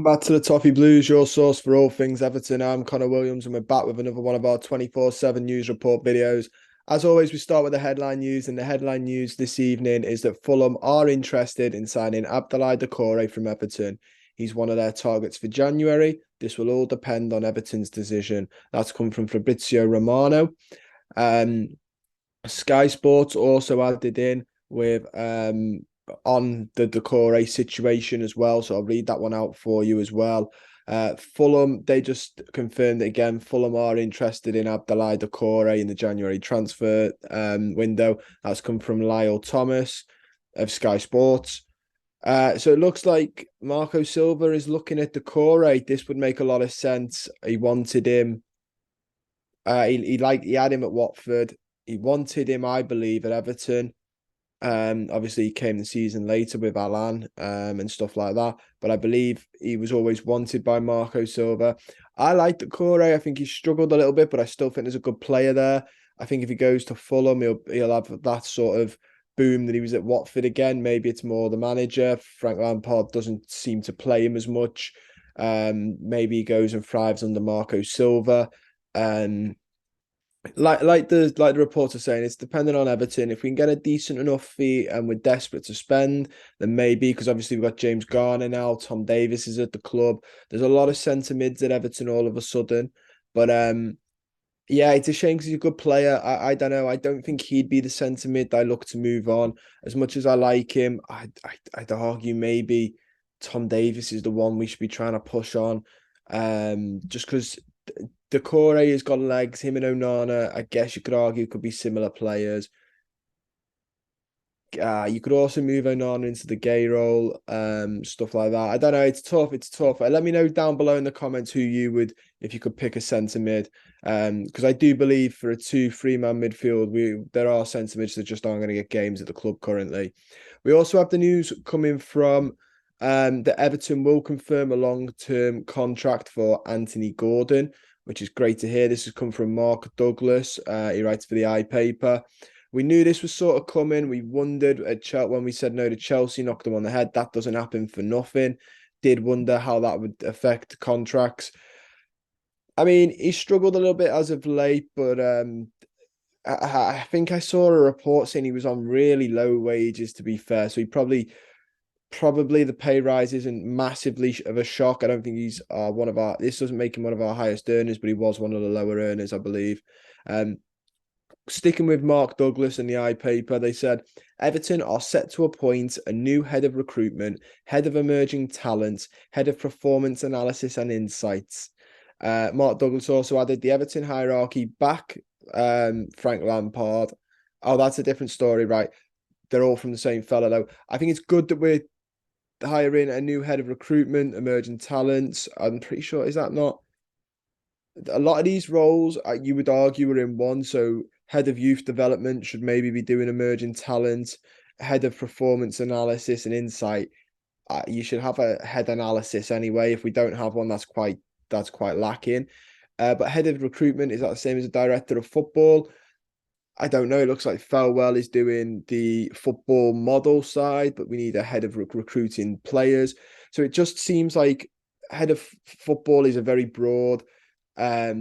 Welcome back to the Toffee Blues, your source for all things Everton. I'm Connor Williams, and we're back with another one of our 24/7 news report videos. As always, we start with the headline news, and the headline news this evening is that Fulham are interested in signing Doucoure from Everton. He's one of their targets for January. This will all depend on Everton's decision. That's come from Fabrizio Romano. Um, Sky Sports also added in with on the Doucoure situation as well. So I'll read that one out for you as well. Fulham, they just confirmed it again. Fulham are interested in Doucoure in the January transfer window. That's come from Lyle Thomas of Sky Sports. So it looks like Marco Silva is looking at Doucoure. This would make a lot of sense. He wanted him. He had him at Watford. He wanted him, I believe, at Everton. Obviously he came the season later with Alan and stuff like that. But I believe he was always wanted by Marco Silva. I like Doucoure. I think he struggled a little bit, but I still think there's a good player there. I think if he goes to Fulham, he'll have that sort of boom that he was at Watford again. Maybe it's more the manager. Frank Lampard doesn't seem to play him as much. Maybe he goes and thrives under Marco Silva. Like the reports are saying, it's dependent on Everton. If we can get a decent enough fee and we're desperate to spend, then maybe, because obviously we've got James Garner now, Tom Davies is at the club. There's a lot of centre mids at Everton all of a sudden. But yeah, it's a shame because he's a good player. I don't know. I don't think he'd be the centre mid I look to move on. As much as I like him, I'd argue maybe Tom Davies is the one we should be trying to push on. Just because Doucoure has got legs. Him and Onana, I guess you could argue, could be similar players. You could also move Onana into the gay role, stuff like that. I don't know. It's tough. It's tough. Let me know down below in the comments who you would, if you could pick a centre mid. Because I do believe for a 2-3 man midfield, there are centre mids that just aren't going to get games at the club currently. We also have the news coming from that Everton will confirm a long-term contract for Anthony Gordon, which is great to hear. This has come from Mark Douglas. He writes for the iPaper. We knew this was sort of coming. We wondered when we said no to Chelsea, knocked them on the head. That doesn't happen for nothing. Did wonder how that would affect contracts. I mean, he struggled a little bit as of late, but I think I saw a report saying he was on really low wages, to be fair. So he probably the pay rise isn't massively of a shock. I don't think he's this doesn't make him one of our highest earners, but he was one of the lower earners, I believe. Sticking with Mark Douglas in the iPaper, they said Everton are set to appoint a new head of recruitment, head of emerging talent, head of performance analysis and insights. Mark Douglas also added the Everton hierarchy back Frank Lampard. Oh, that's a different story, right? They're all from the same fella, though. I think it's good that we're hiring a new head of recruitment, emerging talents. I'm pretty sure, is that not? A lot of these roles, you would argue, are in one. So head of youth development should maybe be doing emerging talent, head of performance analysis and insight. You should have a head analysis anyway. If we don't have one, that's quite lacking. But head of recruitment, is that the same as a director of football? I don't know. It looks like Felwell is doing the football model side, but we need a head of recruiting players. So it just seems like head of football is a very broad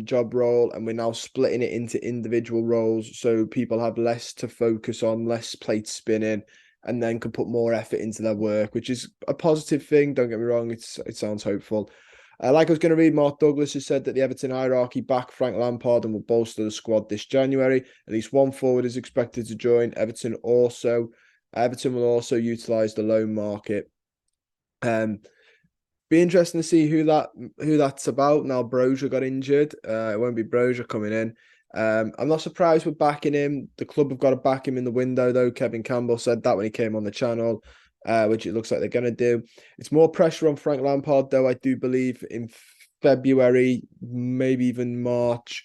job role, and we're now splitting it into individual roles so people have less to focus on, less plate spinning, and then can put more effort into their work, which is a positive thing. Don't get me wrong, it sounds hopeful. Like I was going to read, Mark Douglas has said that the Everton hierarchy back Frank Lampard and will bolster the squad this January. At least one forward is expected to join. Everton will also utilise the loan market. Be interesting to see who that's about. Now Brozier got injured. It won't be Brozier coming in. I'm not surprised with backing him. The club have got to back him in the window, though. Kevin Campbell said that when he came on the channel, which it looks like they're going to do. It's more pressure on Frank Lampard, though. I do believe in February, maybe even March,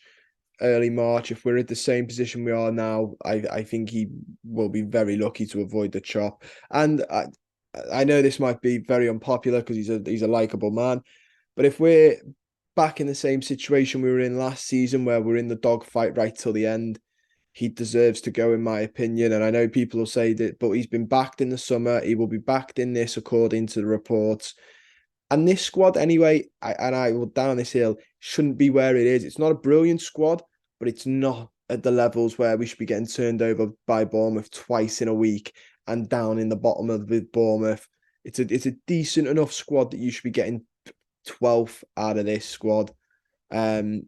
early March, if we're at the same position we are now, I think he will be very lucky to avoid the chop. And I know this might be very unpopular because he's a likable man, but if we're back in the same situation we were in last season, where we're in the dogfight right till the end, he deserves to go, in my opinion. And I know people will say that, but he's been backed in the summer. He will be backed in this, according to the reports. And this squad, anyway, I will down this hill, shouldn't be where it is. It's not a brilliant squad, but it's not at the levels where we should be getting turned over by Bournemouth twice in a week and down in the bottom of with Bournemouth. It's a decent enough squad that you should be getting 12th out of this squad. Um,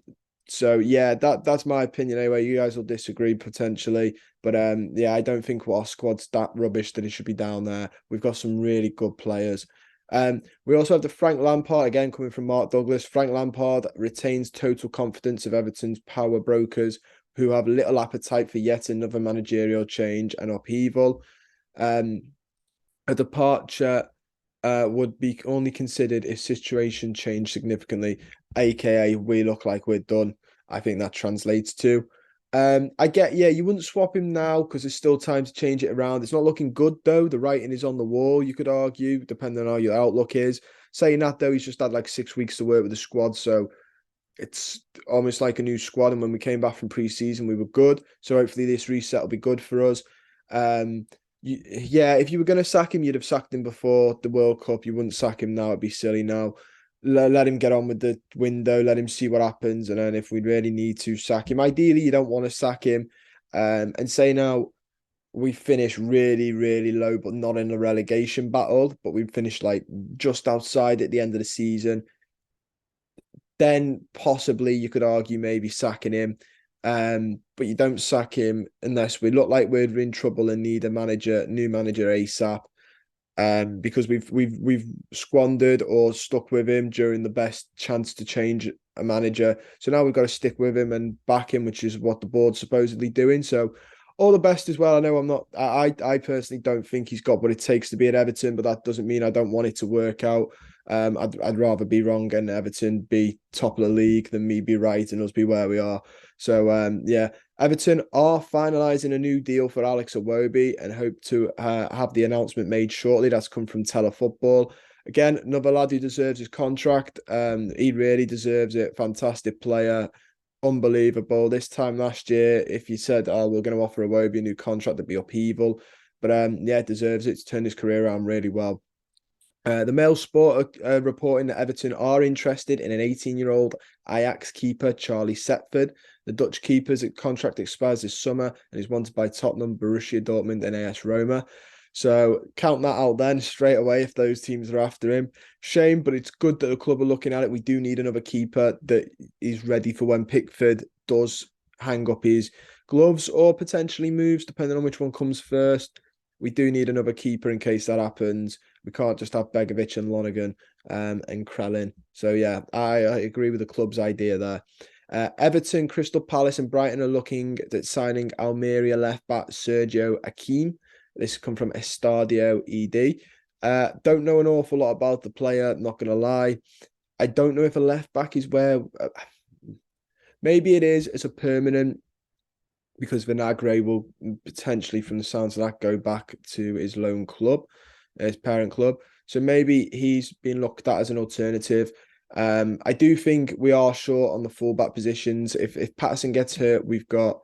so yeah, that's my opinion anyway. You guys will disagree potentially, but yeah, I don't think our squad's that rubbish that it should be down there. We've got some really good players. We also have the Frank Lampard, again coming from Mark Douglas. Frank Lampard retains total confidence of Everton's power brokers, who have little appetite for yet another managerial change and upheaval. Um, a departure would be only considered if situation changed significantly, aka we look like we're done. I think that translates to. I get, yeah, you wouldn't swap him now because there's still time to change it around. It's not looking good though. The writing is on the wall, you could argue, depending on how your outlook is. Saying that though, he's just had like 6 weeks to work with the squad, so it's almost like a new squad. And when we came back from pre-season, we were good. So hopefully this reset will be good for us. Yeah, if you were going to sack him, you'd have sacked him before the World Cup. You wouldn't sack him now. It'd be silly now. Let him get on with the window. Let him see what happens. And then if we really need to sack him, ideally, you don't want to sack him. And say now we finish really, really low, but not in a relegation battle, but we finished like just outside at the end of the season, then possibly you could argue maybe sacking him. But you don't sack him unless we look like we're in trouble and need a new manager ASAP. Because we've squandered or stuck with him during the best chance to change a manager. So now we've got to stick with him and back him, which is what the board's supposedly doing. So all the best as well. I know I'm not. I personally don't think he's got what it takes to be at Everton, but that doesn't mean I don't want it to work out. I'd rather be wrong and Everton be top of the league than me be right and us be where we are. So yeah, Everton are finalising a new deal for Alex Iwobi and hope to have the announcement made shortly. That's come from Telefootball. Again, another lad who deserves his contract. He really deserves it. Fantastic player, unbelievable. This time last year, if you said, "Oh, we're going to offer Iwobi a new contract," that'd be upheaval. But yeah, deserves it. It's turned his career around really well. The Mail Sport are reporting that Everton are interested in an 18-year-old Ajax keeper, Charlie Setford. The Dutch keeper's contract expires this summer and is wanted by Tottenham, Borussia Dortmund, and AS Roma. So count that out then straight away if those teams are after him. Shame, but it's good that the club are looking at it. We do need another keeper that is ready for when Pickford does hang up his gloves or potentially moves, depending on which one comes first. We do need another keeper in case that happens. We can't just have Begovic and Lonergan and Krellin. So yeah, I agree with the club's idea there. Everton, Crystal Palace, and Brighton are looking at signing Almeria left back Sergio Akin. This come from Estadio ED. Don't know an awful lot about the player, not going to lie. I don't know if a left back is where... maybe it is as a permanent, because Vinagre will potentially, from the sounds of that, go back to his loan club, his parent club. So maybe he's been looked at as an alternative. I do think we are short on the fullback positions. If Patterson gets hurt, we've got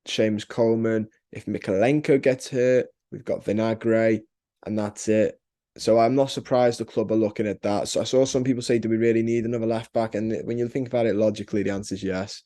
Seamus Coleman. If Mikalenko gets hurt, we've got Vinagre, and that's it. So I'm not surprised the club are looking at that. So I saw some people say, do we really need another left back? And when you think about it logically, the answer is yes.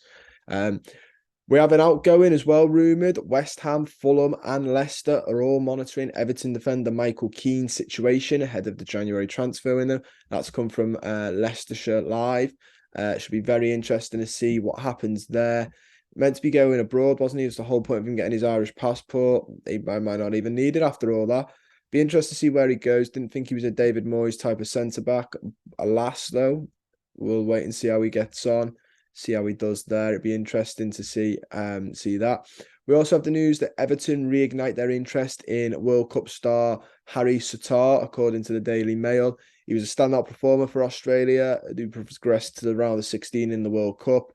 We have an outgoing as well, rumoured. West Ham, Fulham and Leicester are all monitoring Everton defender Michael Keane's situation ahead of the January transfer window. That's come from Leicestershire Live. It should be very interesting to see what happens there. Meant to be going abroad, wasn't he? It's the whole point of him getting his Irish passport. He might not even need it after all that. Be interested to see where he goes. Didn't think he was a David Moyes type of centre-back. Alas, though, we'll wait and see how he gets on. See how he does there. It'd be interesting to see that. We also have the news that Everton reignite their interest in World Cup star Harry Souttar, according to the Daily Mail. He was a standout performer for Australia, who progressed to the round of 16 in the World Cup.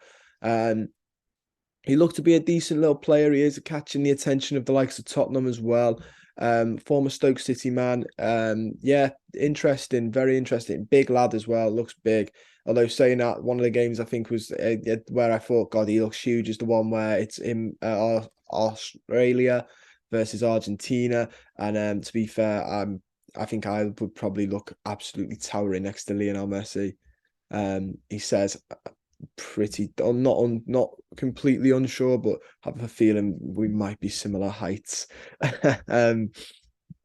He looked to be a decent little player. He is catching the attention of the likes of Tottenham as well. Former Stoke City man. Yeah, interesting, very interesting. Big lad as well. Looks big. Although saying that, one of the games I think was where I thought, God, he looks huge, is the one where it's in Australia versus Argentina. And to be fair, I think I would probably look absolutely towering next to Lionel Messi. He says I'm not completely unsure, but have a feeling we might be similar heights. Yeah,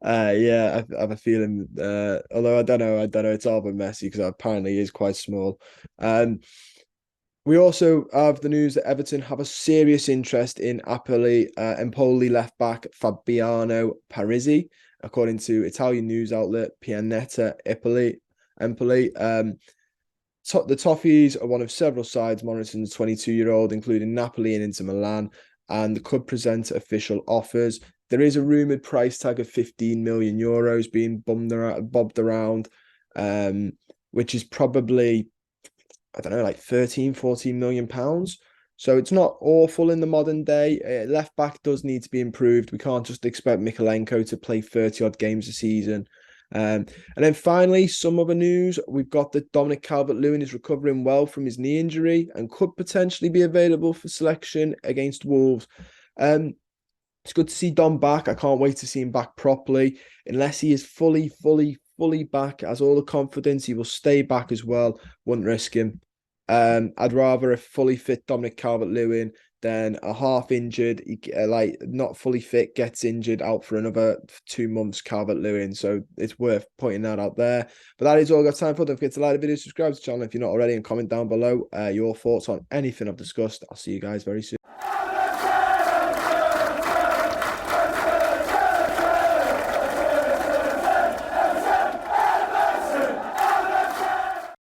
I have a feeling. Although I don't know, it's all about Messi because apparently he is quite small. We also have the news that Everton have a serious interest in Empoli left back Fabiano Parisi, according to Italian news outlet Pianeta Empoli. The Toffees are one of several sides monitoring the 22-year-old, including Napoli and Inter Milan, and could present official offers. There is a rumoured price tag of 15 million euros being bobbed around, which is probably, I don't know, like 13, 14 million pounds. So it's not awful in the modern day. Left back does need to be improved. We can't just expect Mikalenko to play 30 odd games a season. And then finally, some other news. We've got that Dominic Calvert-Lewin is recovering well from his knee injury and could potentially be available for selection against Wolves. It's good to see Dom back. I can't wait to see him back properly. Unless he is fully back, has all the confidence, he will stay back as well. Wouldn't risk him. I'd rather a fully fit Dominic Calvert-Lewin than a half injured, like not fully fit, gets injured, out for another 2 months, Calvert-Lewin. So it's worth pointing that out there. But that is all I've got time for. Don't forget to like the video, subscribe to the channel if you're not already, and comment down below your thoughts on anything I've discussed. I'll see you guys very soon.